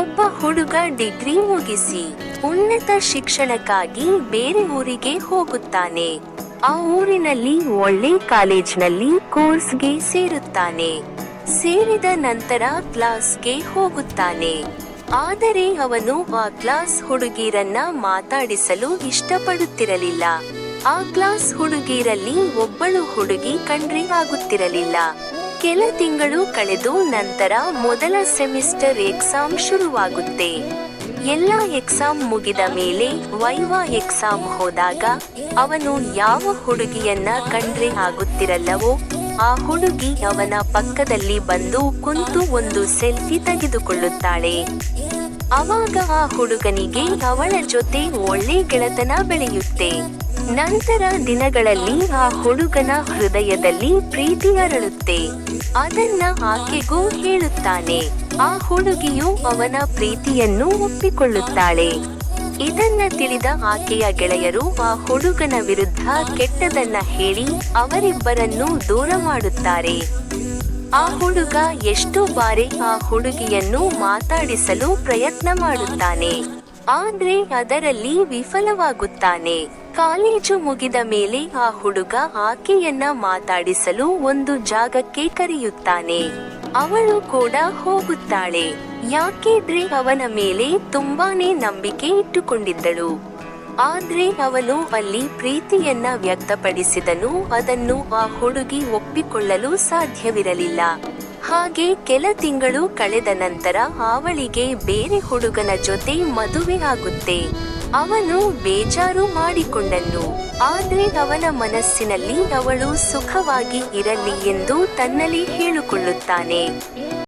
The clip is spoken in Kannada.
ಒಬ್ಬ ಹುಡುಗ ಡಿಗ್ರಿ ಮುಗಿಸಿ ಉನ್ನತ ಶಿಕ್ಷಣಕ್ಕಾಗಿ ಬೇರೆ ಊರಿಗೆ ಹೋಗುತ್ತಾನೆ. ಆ ಊರಿನಲ್ಲಿ ಒಳ್ಳೆ ಕಾಲೇಜಿನಲ್ಲಿ ಕೋರ್ಸ್ಗೆ ಸೇರುತ್ತಾನೆ. ಸೇರಿದ ನಂತರ ಕ್ಲಾಸ್ಗೆ ಹೋಗುತ್ತಾನೆ. ಆದರೆ ಅವನು ಆ ಕ್ಲಾಸ್ ಹುಡುಗಿರನ್ನ ಮಾತಾಡಿಸಲು ಇಷ್ಟಪಡುತ್ತಿರಲಿಲ್ಲ. ಆ ಕ್ಲಾಸ್ ಹುಡುಗಿರಲ್ಲಿ ಒಬ್ಬಳು ಹುಡುಗಿ ಕಂಡ್ರೆ ಆಗುತ್ತಿರಲಿಲ್ಲ. ಕೆಲ ತಿಂಗಳು ಕಳೆದು ನಂತರ ಮೊದಲ ಸೆಮಿಸ್ಟರ್ ಎಕ್ಸಾಮ್ ಶುರುವಾಗುತ್ತೆ. ಎಲ್ಲ ಎಕ್ಸಾಮ್ ಮುಗಿದ ಮೇಲೆ ವೈವಾ ಎಕ್ಸಾಮ್ ಹೋದಾಗ ಅವನು ಯಾವ ಹುಡುಗಿಯನ್ನ ಕಂಡ್ರೆ ಆಗುತ್ತಿರಲ್ಲವೋ ಆ ಹುಡುಗಿ ಅವನ ಪಕ್ಕದಲ್ಲಿ ಬಂದು ಕುಂತು ಒಂದು ಸೆಲ್ಫಿ ತೆಗೆದುಕೊಳ್ಳುತ್ತಾಳೆ. ಅವಾಗ ಆ ಹುಡುಗನಿಗೆ ಅವಳ ಜೊತೆ ಒಳ್ಳೆ ಗೆಳೆತನ ಬೆಳೆಯುತ್ತೆ. ನಂತರ ದಿನಗಳಲ್ಲಿ ಆ ಹುಡುಗನ ಹೃದಯದಲ್ಲಿ ಪ್ರೀತಿ ಅರಳುತ್ತೆ. ಅದನ್ನ ಆಕೆಗೂ ಹೇಳುತ್ತಾನೆ. ಆ ಹುಡುಗಿಯು ಅವನ ಪ್ರೀತಿಯನ್ನು ಒಪ್ಪಿಕೊಳ್ಳುತ್ತಾಳೆ. ಇದನ್ನ ತಿಳಿದ ಆಕೆಯ ಗೆಳೆಯರು ಆ ಹುಡುಗನ ವಿರುದ್ಧ ಕೆಟ್ಟದನ್ನ ಹೇಳಿ ಅವರಿಬ್ಬರನ್ನು ದೂರ ಮಾಡುತ್ತಾರೆ. ಆ ಹುಡುಗ ಎಷ್ಟು ಬಾರಿ ಆ ಹುಡುಗಿಯನ್ನು ಮಾತಾಡಿಸಲು ಪ್ರಯತ್ನ ಮಾಡುತ್ತಾನೆ. ಆದ್ರೆ ಅದರಲ್ಲಿ ವಿಫಲವಾಗುತ್ತಾನೆ. ಕಾಲೇಜು ಮುಗಿದ ಮೇಲೆ ಆ ಹುಡುಗ ಆಕೆಯನ್ನ ಮಾತಾಡಿಸಲು ಒಂದು ಜಾಗಕ್ಕೆ ಕರೆಯುತ್ತಾನೆ. ಅವಳು ಕೂಡ ಹೋಗುತ್ತಾಳೆ. ಯಾಕೆಂದ್ರೆ ಅವನ ಮೇಲೆ ತುಂಬಾನೇ ನಂಬಿಕೆ ಇಟ್ಟುಕೊಂಡಿದ್ದಳು. ಆದ್ರೆ ಅವನು ಅಲ್ಲಿ ಪ್ರೀತಿಯನ್ನ ವ್ಯಕ್ತಪಡಿಸಿದನು. ಅದನ್ನು ಆ ಹುಡುಗಿ ಒಪ್ಪಿಕೊಳ್ಳಲು ಸಾಧ್ಯವಿರಲಿಲ್ಲ. ಹಾಗೆ ಕೆಲ ತಿಂಗಳು ಕಳೆದ ನಂತರ ಅವಳಿಗೆ ಬೇರೆ ಹುಡುಗನ ಜೊತೆ ಮದುವೆ ಆಗುತ್ತೆ. ಅವನು ಬೇಜಾರು ಮಾಡಿಕೊಂಡನು. ಆದ್ರೆ ಅವನ ಮನಸ್ಸಿನಲ್ಲಿ ಅವಳು ಸುಖವಾಗಿ ಇರಲಿ ಎಂದು ತನ್ನಲ್ಲಿ ಹೇಳಿಕೊಳ್ಳುತ್ತಾನೆ.